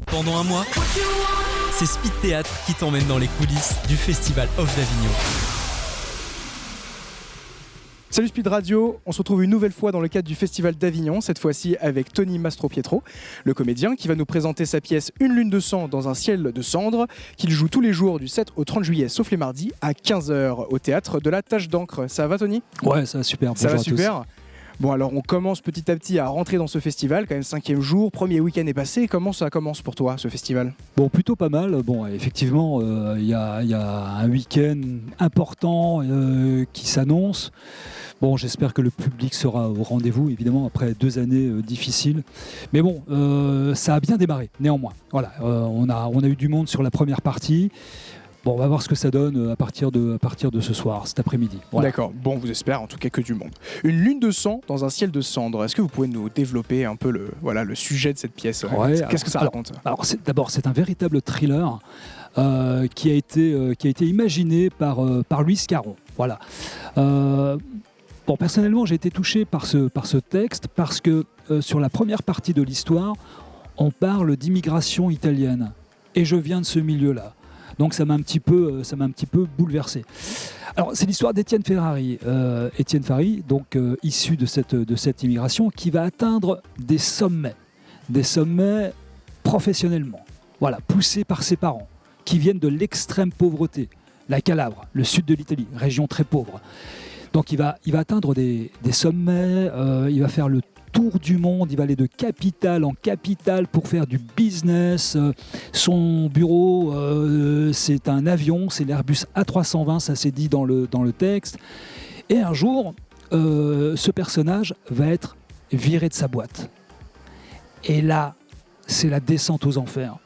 Pendant un mois, c'est Speed Théâtre qui t'emmène dans les coulisses du Festival Off d'Avignon. Salut Speed Radio, on se retrouve une nouvelle fois dans le cadre du Festival d'Avignon, cette fois-ci avec Tony Mastropietro, le comédien qui va nous présenter sa pièce Une lune de sang dans un ciel de cendres, qu'il joue tous les jours du 7 au 30 juillet, sauf les mardis, à 15h au théâtre de la Tache d'encre. Ça va Tony ? Ouais, ça va super. Ça Bonjour va à super. Bon alors on commence petit à petit à rentrer dans ce festival, quand même 5e jour, premier week-end est passé, comment ça commence pour toi ce festival ? Bon, plutôt pas mal. Bon, effectivement, il y a un week-end important qui s'annonce. Bon, j'espère que le public sera au rendez-vous, évidemment, après 2 années difficiles. Mais bon, ça a bien démarré, néanmoins. Voilà, on a eu du monde sur la première partie. Bon, on va voir ce que ça donne à partir de ce soir, cet après-midi. Voilà. D'accord, bon, vous espère en tout cas que du monde. Une lune de sang dans un ciel de cendres. Est-ce que vous pouvez nous développer un peu le sujet de cette pièce ? Ouais, Qu'est-ce que ça raconte ? Alors c'est un véritable thriller qui a été imaginé par Louis Caron. Voilà. Bon, personnellement, j'ai été touché par ce texte parce que sur la première partie de l'histoire, on parle d'immigration italienne. Et je viens de ce milieu-là. Donc ça m'a un petit peu bouleversé. Alors c'est l'histoire d'Étienne Ferrari. Étienne Ferrari, donc issu de cette immigration, qui va atteindre des sommets professionnellement. Voilà, poussé par ses parents, qui viennent de l'extrême pauvreté, la Calabre, le sud de l'Italie, région très pauvre. Donc il va atteindre des sommets, il va faire le tour du monde, il va aller de capitale en capitale pour faire du business. Son bureau, c'est un avion, c'est l'Airbus A320, ça c'est dit dans le texte. Et un jour, ce personnage va être viré de sa boîte. Et là, c'est la descente aux enfers.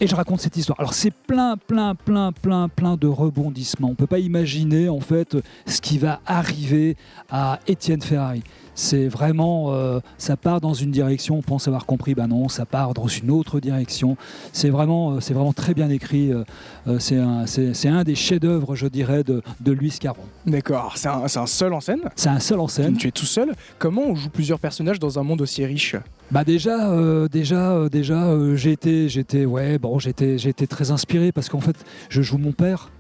Et je raconte cette histoire. Alors c'est plein de rebondissements. On ne peut pas imaginer en fait ce qui va arriver à Étienne Ferrari. C'est vraiment, ça part dans une direction, on pense avoir compris, ben non, ça part dans une autre direction. C'est vraiment très bien écrit. C'est un des chefs-d'œuvre, je dirais, de Louis Caron. D'accord, c'est un seul en scène ? C'est un seul en scène. Tu es tout seul ? Comment on joue plusieurs personnages dans un monde aussi riche ? Bah déjà, j'ai été très inspiré parce qu'en fait, je joue mon père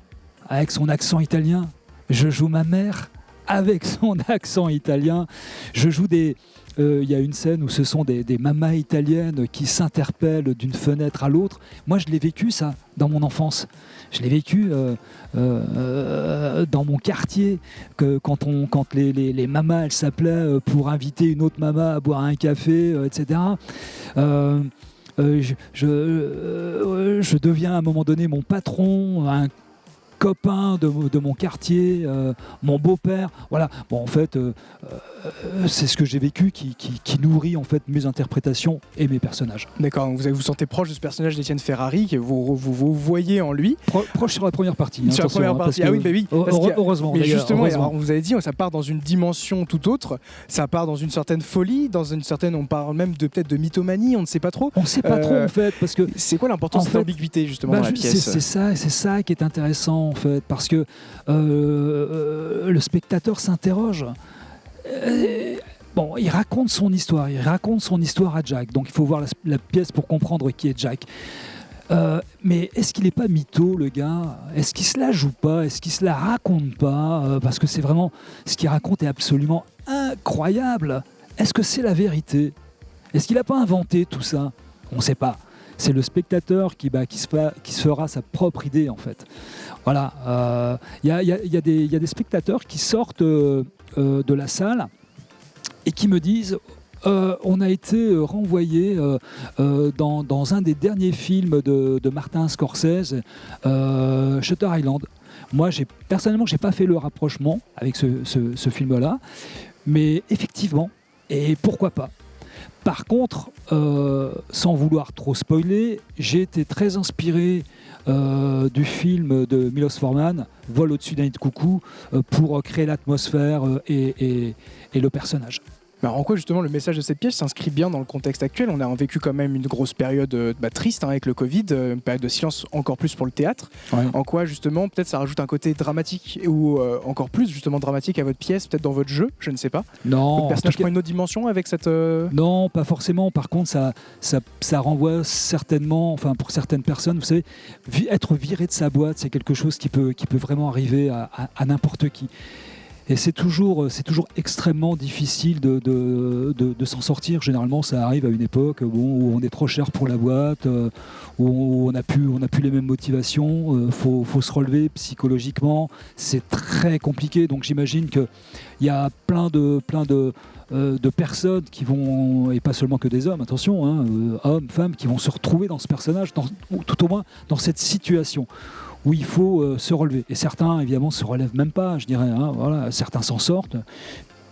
avec son accent italien, je joue ma mère avec son accent italien, je joue il y a une scène où ce sont des mamas italiennes qui s'interpellent d'une fenêtre à l'autre. Moi, je l'ai vécu ça dans mon enfance. Je l'ai vécu dans mon quartier, quand les mamas elles s'appelaient pour inviter une autre maman à boire un café, etc. Je deviens à un moment donné mon patron, un copain de mon quartier, mon beau-père. Voilà. Bon, en fait, c'est ce que j'ai vécu qui nourrit en fait mes interprétations et mes personnages. D'accord, donc vous vous sentez proche de ce personnage d'Étienne Ferrari, que vous voyez en lui. Proche sur la première partie. Sur la première partie, ah oui, bah oui. Heureusement. Mais justement, heureusement. Alors, vous avez dit, ça part dans une dimension tout autre, ça part dans une certaine folie, on parle même peut-être de mythomanie, on ne sait pas trop. On ne sait pas trop en fait, parce que... C'est quoi l'importance de cette ambiguïté justement dans la pièce ? C'est ça qui est intéressant en fait, parce que le spectateur s'interroge. Bon, il raconte son histoire à Jack, donc il faut voir la pièce pour comprendre qui est Jack. Mais est-ce qu'il n'est pas mytho, le gars ? Est-ce qu'il se la joue pas ? Est-ce qu'il se la raconte pas ? Parce que c'est vraiment, ce qu'il raconte est absolument incroyable. Est-ce que c'est la vérité ? Est-ce qu'il n'a pas inventé tout ça ? On ne sait pas. C'est le spectateur qui se fera sa propre idée en fait. Voilà. Il y a des spectateurs qui sortent de la salle et qui me disent on a été renvoyé dans un des derniers films de Martin Scorsese, Shutter Island. Moi, personnellement, j'ai pas fait le rapprochement avec ce film-là, mais effectivement, et pourquoi pas. Par contre, sans vouloir trop spoiler, j'ai été très inspiré du film de Milos Forman, Vol au-dessus d'un nid de coucou, pour créer l'atmosphère et le personnage. Mais alors, en quoi justement le message de cette pièce s'inscrit bien dans le contexte actuel? On a vécu quand même une grosse période triste avec le Covid, une période de silence encore plus pour le théâtre. Ouais. En quoi justement peut-être ça rajoute un côté dramatique ou encore plus justement dramatique à votre pièce, peut-être dans votre jeu, je ne sais pas. Non, Le personnage en tout cas, prend une autre dimension avec cette... non, pas forcément. Par contre, ça renvoie certainement, enfin pour certaines personnes, vous savez, être viré de sa boîte, c'est quelque chose qui peut vraiment arriver à n'importe qui. Et c'est toujours extrêmement difficile de s'en sortir. Généralement, ça arrive à une époque où on est trop cher pour la boîte, où on n'a plus les mêmes motivations. Faut se relever psychologiquement. C'est très compliqué. Donc j'imagine qu'il y a plein de personnes qui vont, et pas seulement que des hommes, attention, hein, hommes, femmes, qui vont se retrouver dans ce personnage, ou tout au moins dans cette situation où il faut se relever. Et certains, évidemment, ne se relèvent même pas, je dirais. Hein, voilà. Certains s'en sortent.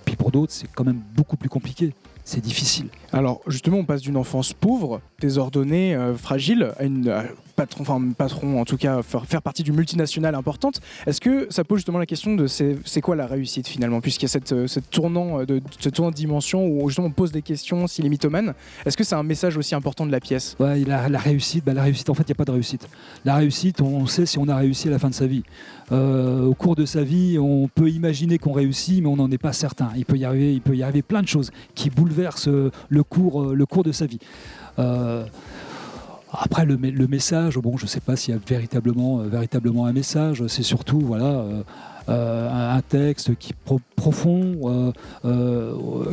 Puis pour d'autres, c'est quand même beaucoup plus compliqué. C'est difficile. Alors justement, on passe d'une enfance pauvre, désordonnée, fragile, à une patron en tout cas, faire partie d'une multinationale importante. Est-ce que ça pose justement la question de c'est quoi la réussite finalement, puisqu'il y a cette tournant de dimension où justement on pose des questions s'il est mythomane. Est-ce que c'est un message aussi important de la pièce? Ouais, la réussite, en fait, il n'y a pas de réussite. La réussite, on sait si on a réussi à la fin de sa vie. Au cours de sa vie, on peut imaginer qu'on réussit, mais on n'en est pas certain. Il peut y arriver plein de choses qui bouleversent le cours de sa vie. Après le message, bon, je ne sais pas s'il y a véritablement un message. C'est surtout un texte qui profond,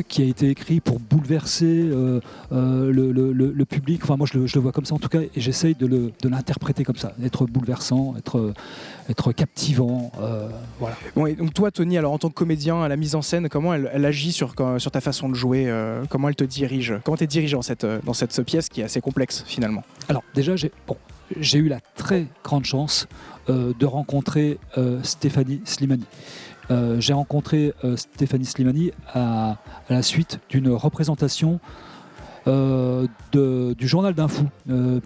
qui a été écrit pour bouleverser le public. Enfin, moi, je le vois comme ça en tout cas, et j'essaye de l'interpréter comme ça, être bouleversant, être captivant. Voilà. Bon, et donc toi, Tony, alors en tant que comédien, à la mise en scène, comment elle agit sur ta façon de jouer, comment elle te dirige? Comment tu es dirigé dans cette pièce qui est assez complexe finalement? Alors déjà, j'ai eu la très grande chance de rencontrer Stéphanie Slimani. J'ai rencontré Stéphanie Slimani à la suite d'une représentation du Journal d'un Fou,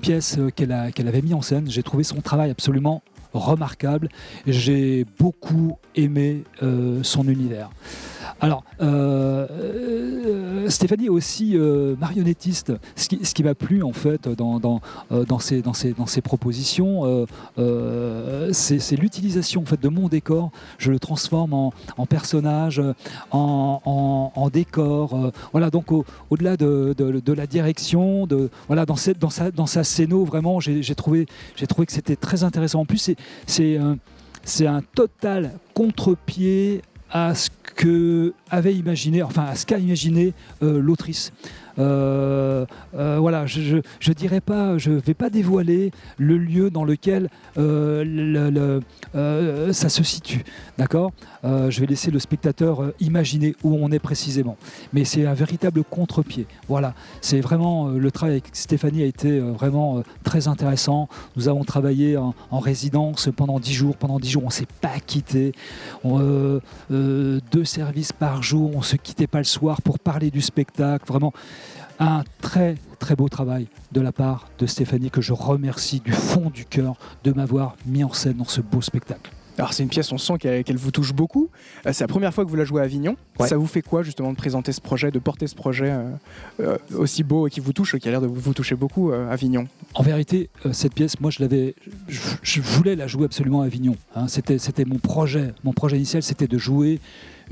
pièce qu'elle avait mis en scène. J'ai trouvé son travail absolument remarquable. J'ai beaucoup aimé son univers. Alors, Stéphanie est aussi marionnettiste. Ce qui m'a plu en fait dans ses propositions, c'est l'utilisation en fait de mon décor. Je le transforme en personnage, en décor. Voilà, donc au-delà de la direction, dans sa scéno, vraiment, j'ai trouvé que c'était très intéressant. En plus, c'est un total contre-pied à ce qu'a imaginé l'autrice. Voilà, je dirais pas, je vais pas dévoiler le lieu dans lequel ça se situe, d'accord. Je vais laisser le spectateur imaginer où on est précisément, mais c'est un véritable contre-pied. Voilà, c'est vraiment le travail avec Stéphanie a été vraiment très intéressant. Nous avons travaillé en résidence pendant 10 jours. Pendant 10 jours, on s'est pas quitté. 2 services par jour, on se quittait pas le soir pour parler du spectacle. Vraiment. Un très très beau travail de la part de Stéphanie, que je remercie du fond du cœur de m'avoir mis en scène dans ce beau spectacle. Alors c'est une pièce, on sent qu'elle vous touche beaucoup. C'est la première fois que vous la jouez à Avignon. Ouais. Ça vous fait quoi justement de présenter ce projet, de porter ce projet aussi beau et qui vous touche, qui a l'air de vous toucher beaucoup à Avignon? En vérité, cette pièce, moi je voulais la jouer absolument à Avignon. Hein. C'était mon projet initial, c'était de jouer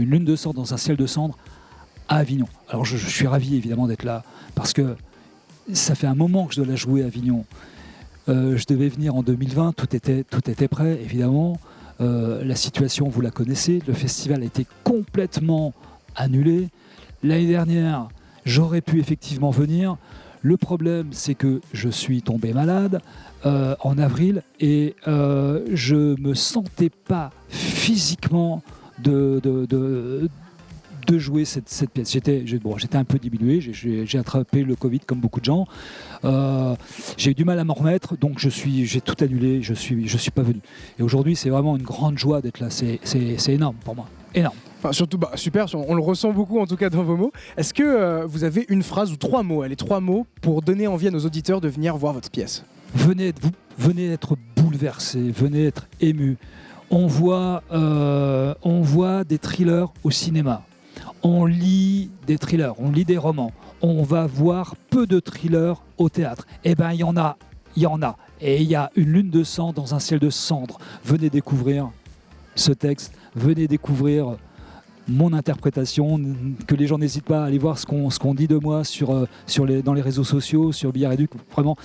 une lune de cendre dans un ciel de cendre à Avignon. Alors je suis ravi évidemment d'être là, parce que ça fait un moment que je dois la jouer à Avignon. Je devais venir en 2020, tout était prêt évidemment. La situation, vous la connaissez, le festival a été complètement annulé. L'année dernière, j'aurais pu effectivement venir. Le problème, c'est que je suis tombé malade en avril et je me sentais pas physiquement de jouer cette pièce. J'étais un peu diminué, j'ai attrapé le Covid comme beaucoup de gens. J'ai eu du mal à m'en remettre, donc j'ai tout annulé, je suis pas venu. Et aujourd'hui, c'est vraiment une grande joie d'être là. C'est énorme pour moi, énorme. Enfin, surtout, super, on le ressent beaucoup en tout cas dans vos mots. Est-ce que vous avez une phrase ou 3 mots, allez, 3 mots pour donner envie à nos auditeurs de venir voir votre pièce? Venez être bouleversés, venez être émus. On voit des thrillers au cinéma. On lit des thrillers, on lit des romans. On va voir peu de thrillers au théâtre. Eh bien, il y en a. Et il y a Une lune de sang dans un ciel de cendres. Venez découvrir ce texte. Venez découvrir mon interprétation. Que les gens n'hésitent pas à aller voir ce qu'on dit de moi dans les réseaux sociaux, sur Billard Éduc. Vraiment.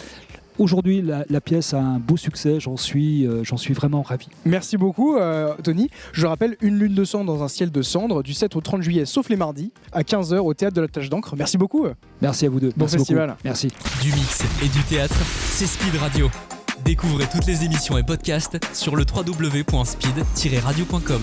Aujourd'hui, la pièce a un beau succès, j'en suis vraiment ravi. Merci beaucoup, Tony. Je rappelle, Une lune de sang dans un ciel de cendres, du 7 au 30 juillet, sauf les mardis, à 15h au Théâtre de la Tache d'encre. Merci beaucoup. Merci à vous deux. Bon Merci festival. beaucoup. Merci. Du mix et du théâtre, c'est Speed Radio. Découvrez toutes les émissions et podcasts sur le www.speed-radio.com.